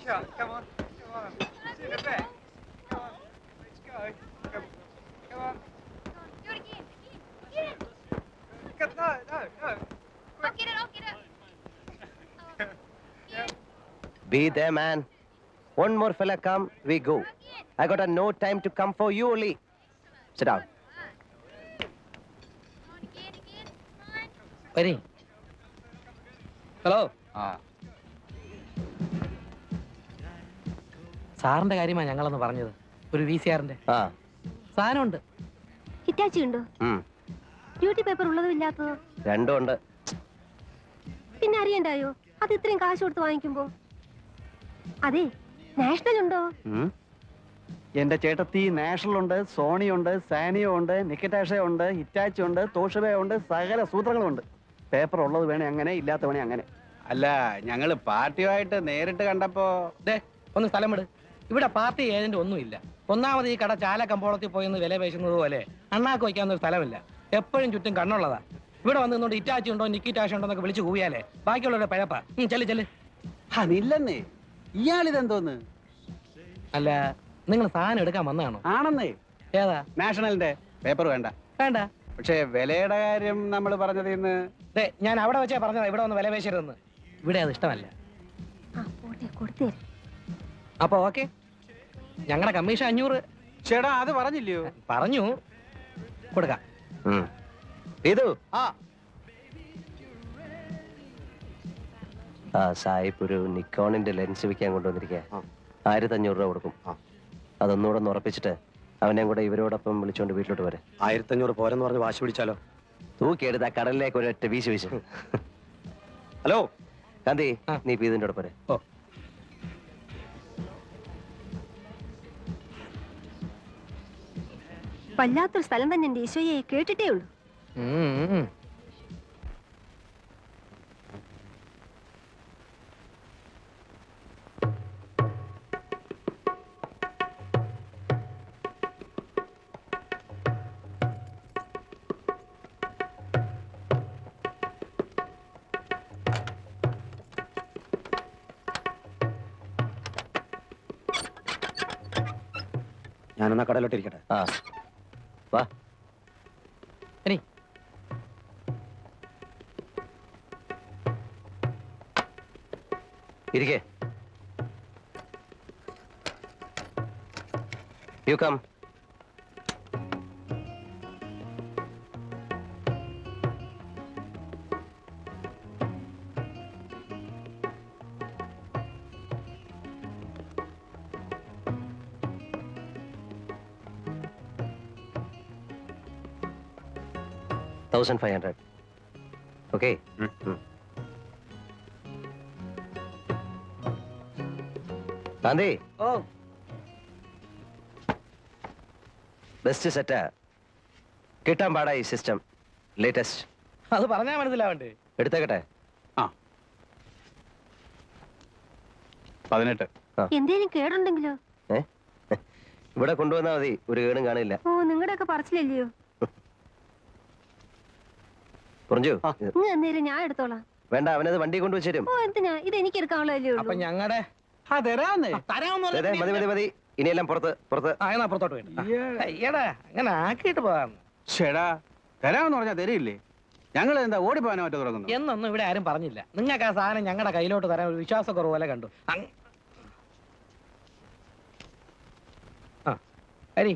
Come on. See the bit. Come on. Let's go. Come on. Do it again. Get it. No. I'll get it. Yeah. Be there, man. One more fella come, we go. I got no time to come for you only. Sit down. Again. Come on. വരി. Hello സാറിന്റെ കാര്യമാണ് ഞങ്ങളൊന്ന് പറഞ്ഞത്. ഒരു VCRന്റെ ആ സാധനമുണ്ട്. Hitachi ഉണ്ടോ? Duty paper ഉള്ളതും ഇല്ലാത്തതോ? രണ്ടും ഉണ്ട്. പിന്നെ അറിയണ്ടായോ അത് ഇത്രയും കാശ് കൊടുത്ത് വാങ്ങിക്കുമ്പോ? അതെ, നാഷണൽ ഉണ്ടോ? എന്റെ ചേട്ടത്തി നാഷണൽ ഉണ്ട്, സോണി ഉണ്ട്, സാനിയോ ഉണ്ട്, നിക്കറ്റാഷ ഉണ്ട്, ഹിറ്റാച്ചി ഉണ്ട്, തോഷബ ഉണ്ട്, സകല സൂത്രങ്ങളും ഉണ്ട്. പേപ്പർ ഉള്ളത് വേണേ അങ്ങനെ, ഇല്ലാത്ത വേണേ അങ്ങനെ. അല്ല, ഞങ്ങള് പാർട്ടിയുമായിട്ട് നേരിട്ട് കണ്ടപ്പോ ഒന്ന് സ്ഥലം വിട്. ഇവിടെ പാർട്ടി ഏജന്റ് ഒന്നുമില്ല. ഒന്നാമത് ഈ കട ചാല കമ്പോളത്തിൽ പോയെന്ന് വില പേശുന്നത് പോലെ അണ്ണാക്ക് വയ്ക്കാവുന്ന ഒരു സ്ഥലമില്ല. എപ്പോഴും ചുറ്റും കണ്ണുള്ളതാ. ഇവിടെ വന്ന് നിന്നോണ്ട് ഇറ്റാച്ചി ഉണ്ടോ നിക്കിറ്റാഷ ഉണ്ടോ എന്നൊക്കെ വിളിച്ചു കൂവിയാലേ ബാക്കിയുള്ളവരുടെ പഴപ്പാ. ചെല്ല്. അതില്ലെന്നേ, ഇയാളിതെന്തോന്ന്? അല്ല, നിങ്ങൾ സാധനം എടുക്കാൻ വന്നതാണോ? ആണെന്നേ. ഏതാ? നാഷണലിന്റെ പേപ്പർ വേണ്ട. പക്ഷേ വിലയുടെ കാര്യം നമ്മൾ പറഞ്ഞത് ഇന്ന് ഞാൻ അവിടെ വെച്ചാ പറഞ്ഞതാ ഇവിടെ ഒന്ന് വില പേശരുതെന്ന്. ഇവിടെ അത് ഇഷ്ടമല്ല. അപ്പൊ ഓക്കെ, ഞങ്ങളുടെ കമ്മീഷൻ 500. ചേട്ടാ അത് പറഞ്ഞില്ലയോ? പറഞ്ഞു, കൊടുക്കാം. ഇതു സായിപ്പ് ഒരു നിക്കോണിന്റെ ലെൻസ് വിൽക്കാൻ കൊണ്ടുവന്നിരിക്കുക. 1500 രൂപ കൊടുക്കും. അതൊന്നുകൂടെ ഒന്ന് ഉറപ്പിച്ചിട്ട് അവനെ കൂടെ ഇവരോടൊപ്പം വിളിച്ചോണ്ട് വീട്ടിലോട്ട് വരെ. 1500 പോരെന്ന് പറഞ്ഞ് വാശി പിടിച്ചാലോ? തൂക്കിയെടുത്ത് ആ കടലിലേക്ക് ഒരൊറ്റ വീശ്. ഹലോ ഗാന്ധി, നീ ഇതിന്റെ കൂടെ പോരെ. വല്ലാത്തൊരു സ്ഥലം തന്നെ എന്റെ ഈശോയെ, കേട്ടിട്ടേ ഉള്ളൂ. ഞാനെന്നാ കടയിലോട്ട് ഇരിക്കട്ടെ. വാ. ഇരിക്കേ. You come. $1,500. Okay. Gandhi, best സെറ്റാ. കിട്ടാൻ പാടാ ഈ സിസ്റ്റം. ലേറ്റസ്റ്റ്. അത് പറഞ്ഞാ മനസ്സിലാവണ്ടേ? എടുത്തേക്കട്ടെ. 18. എന്തേലും കേടുണ്ടെങ്കിലോ? ഇവിടെ കൊണ്ടുവന്നാ മതി, ഒരു കേടും കാണില്ല. ഓ, നിങ്ങളുടെയൊക്കെ പറച്ചില്ലല്ലയോ? എന്തേലും ഞാൻ എടുത്തോളാം. വേണ്ട, അവനത് വണ്ടി കൊണ്ടുവച്ചേരും. ഓ, എന്തിനാ? ഇത് എനിക്ക് എടുക്കാനുള്ളതല്ലേ ഉള്ളൂ. അപ്പൊ ഞങ്ങളുടെ മതി. ഇനിയെല്ലാം പുറത്ത്. പുറത്തോട്ട് വേണ്ട. അങ്ങനെ ആക്കിയിട്ട് പോകാം. ചേടാ, തരാമെന്ന് പറഞ്ഞാ തരില്ലേ? ഞങ്ങൾ എന്താ ഓടിപ്പോകാനോ മറ്റോ തുടങ്ങുന്നു? എന്നൊന്നും ഇവിടെ ആരും പറഞ്ഞില്ല. നിങ്ങൾക്ക് ആ സാധനം ഞങ്ങളുടെ കയ്യിലോട്ട് തരാൻ ഒരു വിശ്വാസക്കുറവ് പോലെ കണ്ടു. Hari,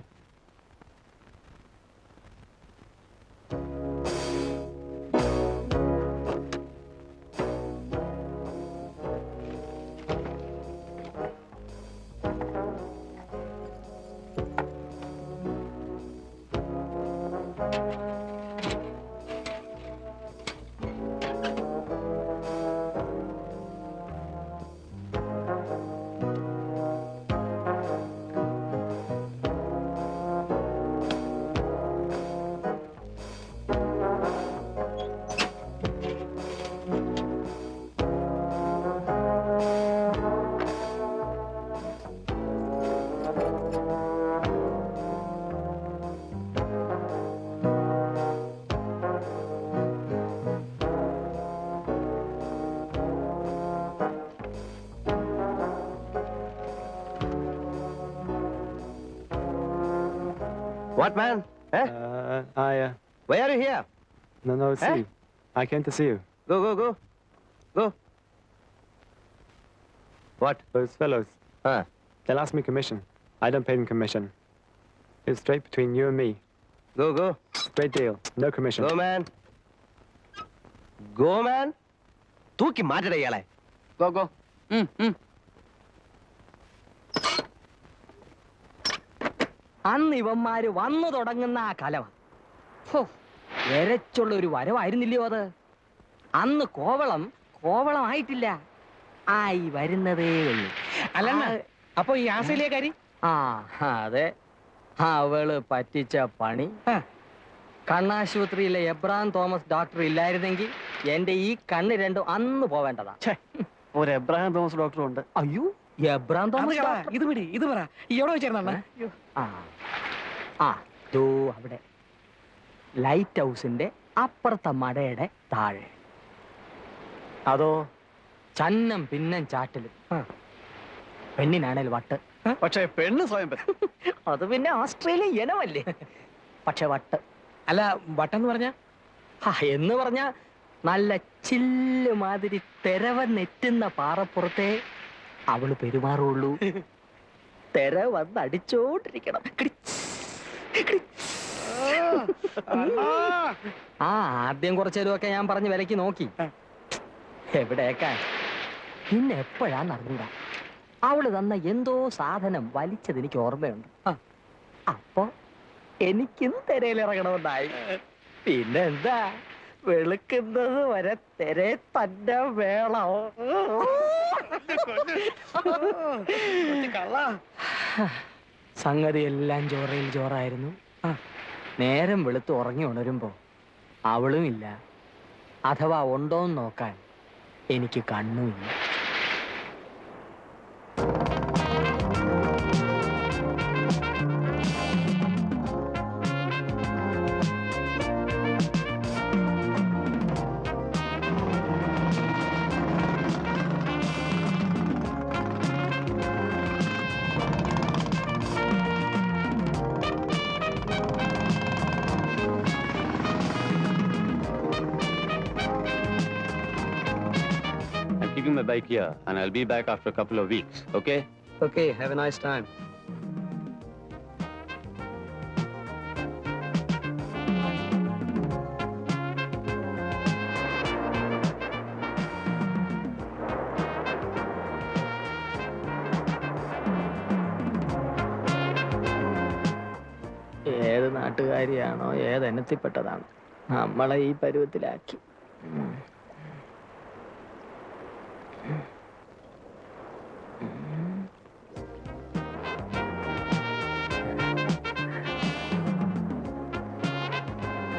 What, man? Eh? Why are you here? No, Eh? see. I came to see you. Go. What? Those fellows, Huh? they'll ask me commission. I don't pay them commission. It's straight between you and me. Go. Straight deal. No commission. Go, man. തൂക്കി മാറ്റട ഇയാളെ. Go അന്ന് ഇവന്മാര് വന്നു തുടങ്ങുന്ന ആ കലവ എരച്ചുള്ള ഒരു വരവായിരുന്നില്ലയോ അത്? അന്ന് കോവളമായിട്ടില്ല, ആയി വരുന്നതേ ഉള്ളൂ. അല്ല, അപ്പൊ ഈ ആസ്ട്രേലിയക്കാരി? ആ അതെ, അവള് പറ്റിച്ച പണി. കണ്ണാശുപത്രിയിലെ എബ്രാം തോമസ് ഡോക്ടർ ഇല്ലായിരുന്നെങ്കിൽ എന്റെ ഈ കണ്ണ് രണ്ടും അന്ന് പോവേണ്ടതാ. ഒരു എബ്രഹാം തോമസ് ഡോക്ടറും ഉണ്ട്. അയ്യോ, എബ്രാം തോമസ് ഡോക്ടർ? ഇത് പറ, എവിടെ വെച്ചായിരുന്നു? ദോ അവിടെ ലൈറ്റ് ഹൗസിന്റെ അപ്പുറത്തെ മടയുടെ താഴെ. അതോ ചന്നം പിന്നം ചാട്ടിലും. പെണ്ണിനാണേൽ വട്ട്. പക്ഷേ പെണ്ണ് സ്വയം അത് പിന്നെ ഓസ്ട്രേലിയ ഇനമല്ലേ. പക്ഷെ വട്ട് അല്ല. വട്ടെന്ന് പറഞ്ഞ എന്ന് പറഞ്ഞ നല്ല ചില്ല് മാതിരി തെരവന്നെറ്റുന്ന പാറപ്പുറത്തെ അവള് പെരുമാറുള്ളൂ. തെര വന്ന് അടിച്ചോണ്ടിരിക്കണം. ആദ്യം കുറച്ചേരുമൊക്കെ ഞാൻ പറഞ്ഞ് വിലക്ക് നോക്കി. എവിടേക്കാ പിന്നെ എപ്പോഴാന്ന് അറിഞ്ഞൂടാ. അവള് തന്ന എന്തോ സാധനം വലിച്ചത് എനിക്ക് ഓർമ്മയുണ്ട്. അപ്പൊ എനിക്കും തെരയിലിറങ്ങണമെന്നായി. പിന്നെ എന്താ, വെളുക്കുന്നത് വരെ തെരെ തന്നെ വേണം. സംഗതി എല്ലാം ചോറയിൽ ചോറായിരുന്നു. നേരം വെളുത്ത് ഉറങ്ങി ഉണരുമ്പോ അവളും ഇല്ല, അഥവാ ഉണ്ടോന്ന് നോക്കാൻ എനിക്ക് കണ്ണുമില്ല. I'm keeping my bike here and I'll be back after a couple of weeks, okay? Okay, have a nice time. ഏത് നാട്ടുകാരിയാണോ ഏതെനത്തിൽപ്പെട്ടതാണോ നമ്മളെ ഈ പരുവത്തിലാക്കി.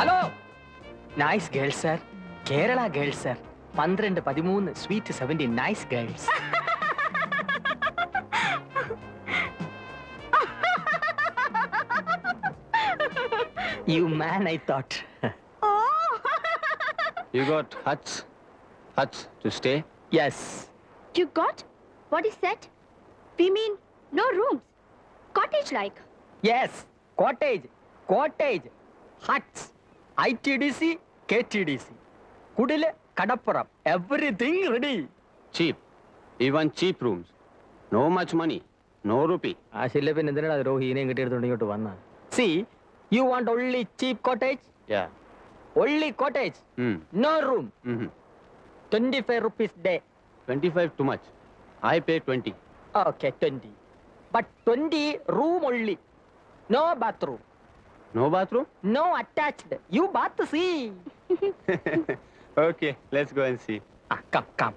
Hello, nice girls sir, Kerala girls sir, 12, 13, sweet 17, nice girls. You man, I thought. You got huts to stay? Yes. You got? What is that? We mean no rooms. Cottage like. Yes. Cottage. Huts. ITDC, KTDC. Kudile, Kadappuram. Everything ready. Cheap. Even cheap rooms. No much money. No rupee. See, you want only cheap cottage? Yeah. Only cottage. No room. 25 rupees day. 25 too much. I pay 20. Okay, 20. But 20 room only. No bathroom. No bathroom? No attached. You bath, see. Okay, let's go and see. Come.